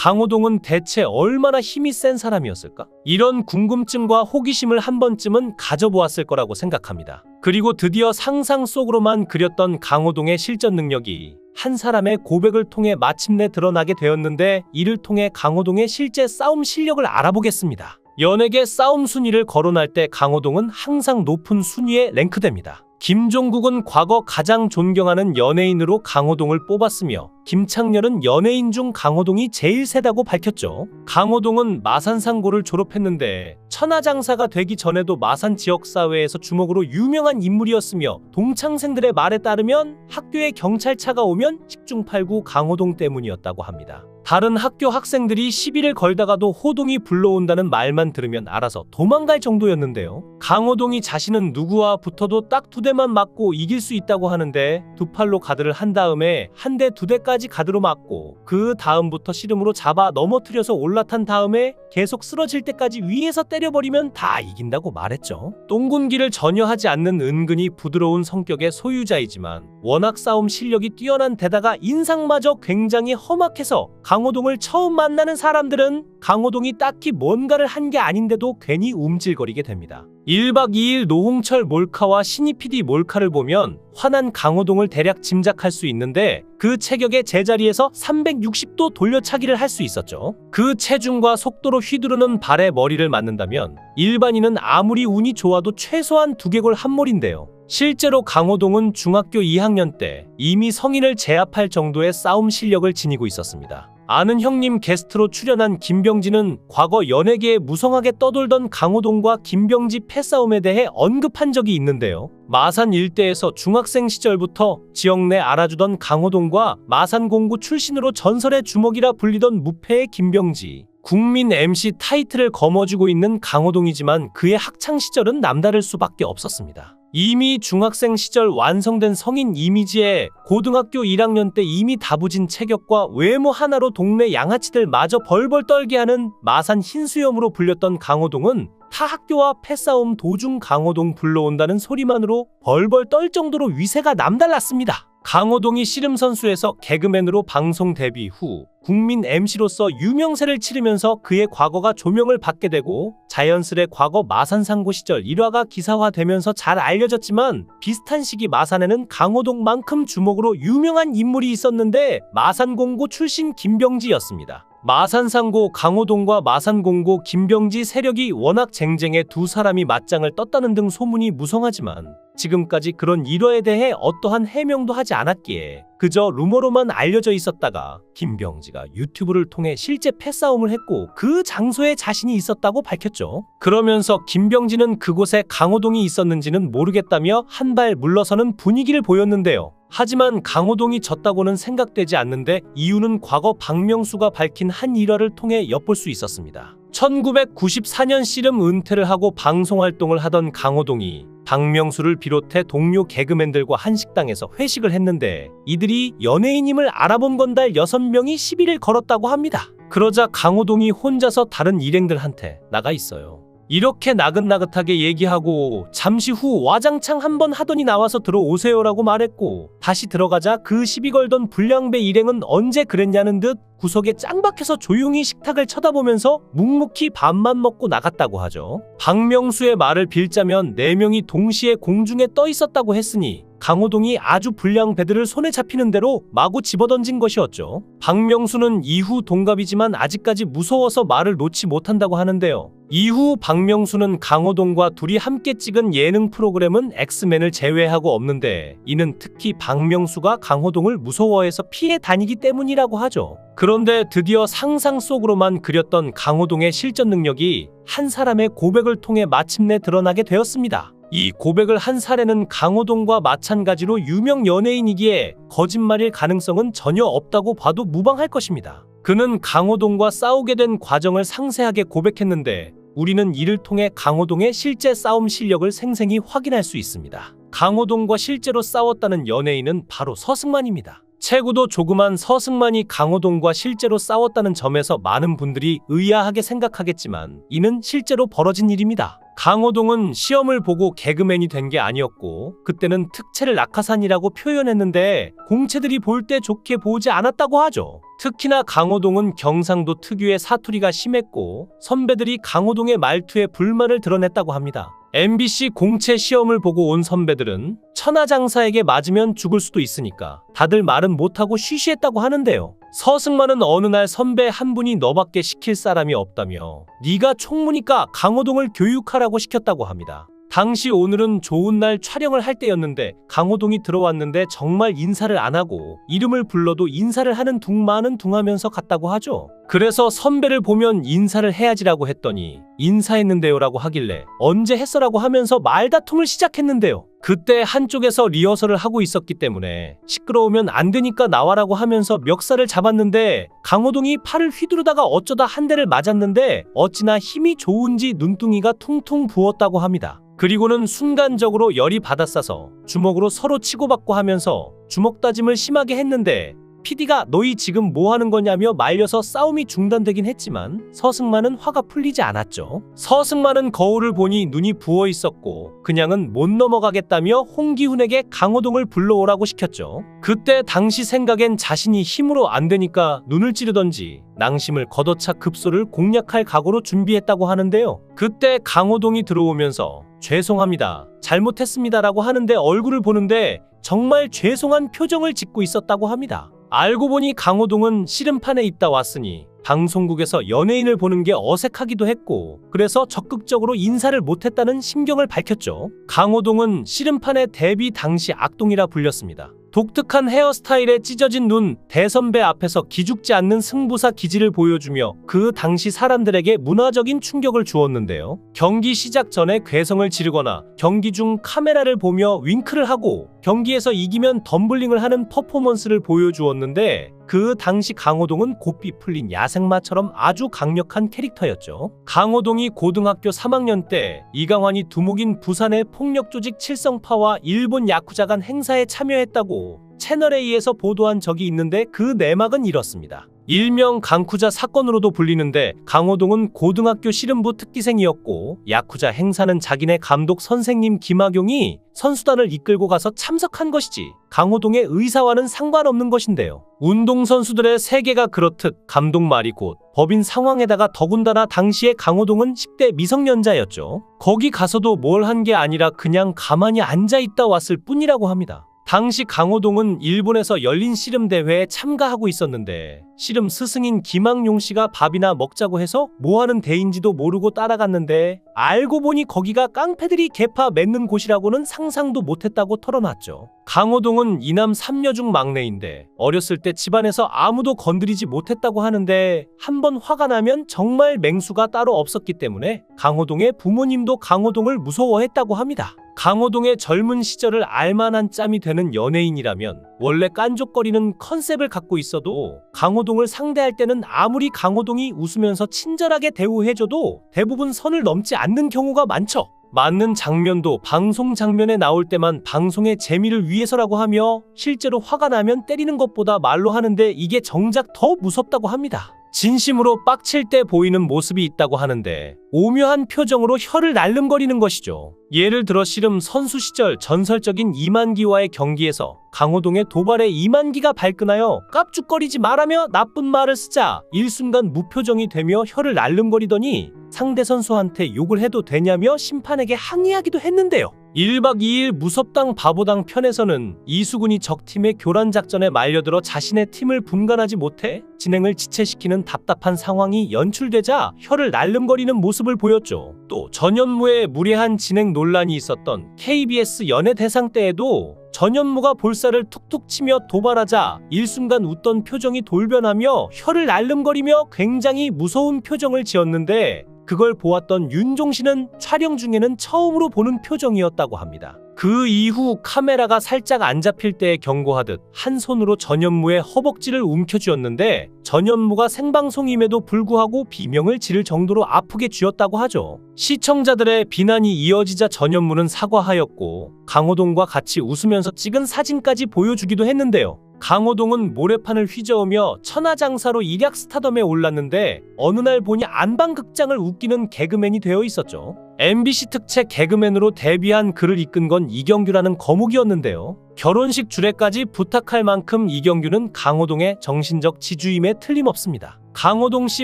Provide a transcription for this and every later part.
강호동은 대체 얼마나 힘이 센 사람이었을까? 이런 궁금증과 호기심을 한 번쯤은 가져보았을 거라고 생각합니다. 그리고 드디어 상상 속으로만 그렸던 강호동의 실전 능력이 한 사람의 고백을 통해 마침내 드러나게 되었는데, 이를 통해 강호동의 실제 싸움 실력을 알아보겠습니다. 연예계 싸움 순위를 거론할 때 강호동은 항상 높은 순위에 랭크됩니다. 김종국은 과거 가장 존경하는 연예인으로 강호동을 뽑았으며, 김창렬은 연예인 중 강호동이 제일 세다고 밝혔죠. 강호동은 마산상고를 졸업했는데 천하장사가 되기 전에도 마산 지역사회에서 주목으로 유명한 인물이었으며, 동창생들의 말에 따르면 학교에 경찰차가 오면 10중 8구 강호동 때문이었다고 합니다. 다른 학교 학생들이 시비를 걸다가도 호동이 불러온다는 말만 들으면 알아서 도망갈 정도였는데요. 강호동이 자신은 누구와 붙어도 딱 2대만 맞고 이길 수 있다고 하는데, 두 팔로 가드를 한 다음에 한 대 2대까지 가드로 맞고, 그 다음부터 씨름으로 잡아 넘어뜨려서 올라탄 다음에 계속 쓰러질 때까지 위에서 때려버리면 다 이긴다고 말했죠. 똥군기를 전혀 하지 않는 은근히 부드러운 성격의 소유자이지만 워낙 싸움 실력이 뛰어난 데다가 인상마저 굉장히 험악해서 강호동을 처음 만나는 사람들은 강호동이 딱히 뭔가를 한 게 아닌데도 괜히 움찔거리게 됩니다. 1박 2일 노홍철 몰카와 신이 PD 몰카를 보면 화난 강호동을 대략 짐작할 수 있는데, 그 체격의 제자리에서 360도 돌려차기를 할 수 있었죠. 그 체중과 속도로 휘두르는 발에 머리를 맞는다면 일반인은 아무리 운이 좋아도 최소한 두개골 한 몰인데요. 실제로 강호동은 중학교 2학년 때 이미 성인을 제압할 정도의 싸움 실력을 지니고 있었습니다. 아는 형님 게스트로 출연한 김병지는 과거 연예계에 무성하게 떠돌던 강호동과 김병지 패싸움에 대해 언급한 적이 있는데요. 마산 일대에서 중학생 시절부터 지역 내 알아주던 강호동과 마산공고 출신으로 전설의 주먹이라 불리던 무패의 김병지, 국민 MC 타이틀을 거머쥐고 있는 강호동이지만 그의 학창시절은 남다를 수밖에 없었습니다. 이미 중학생 시절 완성된 성인 이미지에 고등학교 1학년 때 이미 다부진 체격과 외모 하나로 동네 양아치들 마저 벌벌 떨게 하는 마산 흰수염으로 불렸던 강호동은 타 학교와 패싸움 도중 강호동 불러온다는 소리만으로 벌벌 떨 정도로 위세가 남달랐습니다. 강호동이 씨름선수에서 개그맨으로 방송 데뷔 후 국민 MC로서 유명세를 치르면서 그의 과거가 조명을 받게 되고, 자연스레 과거 마산상고 시절 일화가 기사화되면서 잘 알려졌지만, 비슷한 시기 마산에는 강호동만큼 주먹으로 유명한 인물이 있었는데 마산공고 출신 김병지였습니다. 마산상고 강호동과 마산공고 김병지 세력이 워낙 쟁쟁해 두 사람이 맞짱을 떴다는 등 소문이 무성하지만, 지금까지 그런 일화에 대해 어떠한 해명도 하지 않았기에 그저 루머로만 알려져 있었다가 김병지가 유튜브를 통해 실제 패싸움을 했고 그 장소에 자신이 있었다고 밝혔죠. 그러면서 김병지는 그곳에 강호동이 있었는지는 모르겠다며 한 발 물러서는 분위기를 보였는데요. 하지만 강호동이 졌다고는 생각되지 않는데, 이유는 과거 박명수가 밝힌 한 일화를 통해 엿볼 수 있었습니다. 1994년 씨름 은퇴를 하고 방송활동을 하던 강호동이 박명수를 비롯해 동료 개그맨들과 한 식당에서 회식을 했는데, 이들이 연예인임을 알아본 건달 6명이 시비를 걸었다고 합니다. 그러자 강호동이 혼자서 다른 일행들한테 나가 있어요. 이렇게 나긋나긋하게 얘기하고 잠시 후 와장창 한번 하더니 나와서 들어오세요라고 말했고, 다시 들어가자 그 시비 걸던 불량배 일행은 언제 그랬냐는 듯 구석에 짱박혀서 조용히 식탁을 쳐다보면서 묵묵히 밥만 먹고 나갔다고 하죠. 박명수의 말을 빌자면 4명이 동시에 공중에 떠 있었다고 했으니 강호동이 아주 불량배들을 손에 잡히는 대로 마구 집어던진 것이었죠. 박명수는 이후 동갑이지만 아직까지 무서워서 말을 놓지 못한다고 하는데요. 이후 박명수는 강호동과 둘이 함께 찍은 예능 프로그램은 엑스맨을 제외하고 없는데, 이는 특히 박명수가 강호동을 무서워해서 피해 다니기 때문이라고 하죠. 그런데 드디어 상상 속으로만 그렸던 강호동의 실전 능력이 한 사람의 고백을 통해 마침내 드러나게 되었습니다. 이 고백을 한 사례는 강호동과 마찬가지로 유명 연예인이기에 거짓말일 가능성은 전혀 없다고 봐도 무방할 것입니다. 그는 강호동과 싸우게 된 과정을 상세하게 고백했는데, 우리는 이를 통해 강호동의 실제 싸움 실력을 생생히 확인할 수 있습니다. 강호동과 실제로 싸웠다는 연예인은 바로 서승만입니다. 체구도 조그만 서승만이 강호동과 실제로 싸웠다는 점에서 많은 분들이 의아하게 생각하겠지만 이는 실제로 벌어진 일입니다. 강호동은 시험을 보고 개그맨이 된 게 아니었고 그때는 특채를 낙하산이라고 표현했는데 공채들이 볼 때 좋게 보지 않았다고 하죠. 특히나 강호동은 경상도 특유의 사투리가 심했고 선배들이 강호동의 말투에 불만을 드러냈다고 합니다. MBC 공채 시험을 보고 온 선배들은 천하장사에게 맞으면 죽을 수도 있으니까 다들 말은 못하고 쉬쉬했다고 하는데요. 서승만은 어느 날 선배 한 분이 너밖에 시킬 사람이 없다며 네가 총무니까 강호동을 교육하라고 시켰다고 합니다. 당시 오늘은 좋은 날 촬영을 할 때였는데 강호동이 들어왔는데 정말 인사를 안 하고 이름을 불러도 인사를 하는 둥마는 둥하면서 갔다고 하죠. 그래서 선배를 보면 인사를 해야지라고 했더니 인사했는데요 라고 하길래 언제 했어라고 하면서 말다툼을 시작했는데요. 그때 한쪽에서 리허설을 하고 있었기 때문에 시끄러우면 안 되니까 나와라고 하면서 멱살을 잡았는데 강호동이 팔을 휘두르다가 어쩌다 한 대를 맞았는데 어찌나 힘이 좋은지 눈둥이가 퉁퉁 부었다고 합니다. 그리고는 순간적으로 열이 받아싸서 주먹으로 서로 치고받고 하면서 주먹 다짐을 심하게 했는데 PD가 너희 지금 뭐 하는 거냐며 말려서 싸움이 중단되긴 했지만 서승만은 화가 풀리지 않았죠. 서승만은 거울을 보니 눈이 부어 있었고 그냥은 못 넘어가겠다며 홍기훈에게 강호동을 불러오라고 시켰죠. 그때 당시 생각엔 자신이 힘으로 안 되니까 눈을 찌르던지 낭심을 걷어차 급소를 공략할 각오로 준비했다고 하는데요. 그때 강호동이 들어오면서 죄송합니다. 잘못했습니다라고 하는데 얼굴을 보는데 정말 죄송한 표정을 짓고 있었다고 합니다. 알고 보니 강호동은 씨름판에 있다 왔으니 방송국에서 연예인을 보는 게 어색하기도 했고 그래서 적극적으로 인사를 못했다는 심경을 밝혔죠. 강호동은 씨름판의 데뷔 당시 악동이라 불렸습니다. 독특한 헤어스타일에 찢어진 눈, 대선배 앞에서 기죽지 않는 승부사 기질을 보여주며 그 당시 사람들에게 문화적인 충격을 주었는데요. 경기 시작 전에 괴성을 지르거나 경기 중 카메라를 보며 윙크를 하고 경기에서 이기면 덤블링을 하는 퍼포먼스를 보여주었는데 그 당시 강호동은 곱비 풀린 야생마처럼 아주 강력한 캐릭터였죠. 강호동이 고등학교 3학년 때 이강환이 두목인 부산의 폭력조직 칠성파와 일본 야쿠자 간 행사에 참여했다고 채널A에서 보도한 적이 있는데 그 내막은 이렇습니다. 일명 강쿠자 사건으로도 불리는데 강호동은 고등학교 씨름부 특기생이었고 야쿠자 행사는 자기네 감독 선생님 김학용이 선수단을 이끌고 가서 참석한 것이지 강호동의 의사와는 상관없는 것인데요. 운동선수들의 세계가 그렇듯 감독 말이 곧 법인 상황에다가 더군다나 당시에 강호동은 10대 미성년자였죠. 거기 가서도 뭘 한 게 아니라 그냥 가만히 앉아있다 왔을 뿐이라고 합니다. 당시 강호동은 일본에서 열린 씨름대회에 참가하고 있었는데 씨름 스승인 김학용 씨가 밥이나 먹자고 해서 뭐하는 대인지도 모르고 따라갔는데 알고 보니 거기가 깡패들이 개파 맺는 곳이라고는 상상도 못했다고 털어놨죠. 강호동은 이남 3녀 중 막내인데 어렸을 때 집안에서 아무도 건드리지 못했다고 하는데 한번 화가 나면 정말 맹수가 따로 없었기 때문에 강호동의 부모님도 강호동을 무서워했다고 합니다. 강호동의 젊은 시절을 알만한 짬이 되는 연예인이라면 원래 깐족거리는 컨셉을 갖고 있어도 강호동을 상대할 때는 아무리 강호동이 웃으면서 친절하게 대우해줘도 대부분 선을 넘지 않는 경우가 많죠. 맞는 장면도 방송 장면에 나올 때만 방송의 재미를 위해서라고 하며 실제로 화가 나면 때리는 것보다 말로 하는데 이게 정작 더 무섭다고 합니다. 진심으로 빡칠 때 보이는 모습이 있다고 하는데 오묘한 표정으로 혀를 날름거리는 것이죠. 예를 들어 씨름 선수 시절 전설적인 이만기와의 경기에서 강호동의 도발에 이만기가 발끈하여 깝죽거리지 말라며 나쁜 말을 쓰자 일순간 무표정이 되며 혀를 날름거리더니 상대 선수한테 욕을 해도 되냐며 심판에게 항의하기도 했는데요. 1박 2일 무섭당 바보당 편에서는 이수근이 적팀의 교란 작전에 말려들어 자신의 팀을 분간하지 못해 진행을 지체시키는 답답한 상황이 연출되자 혀를 날름거리는 모습을 보였죠. 또 전현무의 무례한 진행 논란이 있었던 KBS 연예대상 때에도 전현무가 볼살을 툭툭 치며 도발하자 일순간 웃던 표정이 돌변하며 혀를 날름거리며 굉장히 무서운 표정을 지었는데 그걸 보았던 윤종신은 촬영 중에는 처음으로 보는 표정이었다고 합니다. 그 이후 카메라가 살짝 안 잡힐 때 경고하듯 한 손으로 전현무의 허벅지를 움켜쥐었는데 전현무가 생방송임에도 불구하고 비명을 지를 정도로 아프게 쥐었다고 하죠. 시청자들의 비난이 이어지자 전현무는 사과하였고 강호동과 같이 웃으면서 찍은 사진까지 보여주기도 했는데요. 강호동은 모래판을 휘저으며 천하장사로 일약 스타덤에 올랐는데 어느 날 보니 안방극장을 웃기는 개그맨이 되어 있었죠. MBC 특채 개그맨으로 데뷔한 그를 이끈 건 이경규라는 거목이었는데요. 결혼식 주례까지 부탁할 만큼 이경규는 강호동의 정신적 지주임에 틀림없습니다. 강호동 씨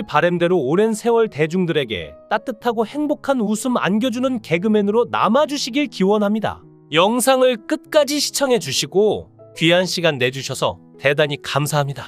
바램대로 오랜 세월 대중들에게 따뜻하고 행복한 웃음 안겨주는 개그맨으로 남아주시길 기원합니다. 영상을 끝까지 시청해주시고 귀한 시간 내주셔서 대단히 감사합니다.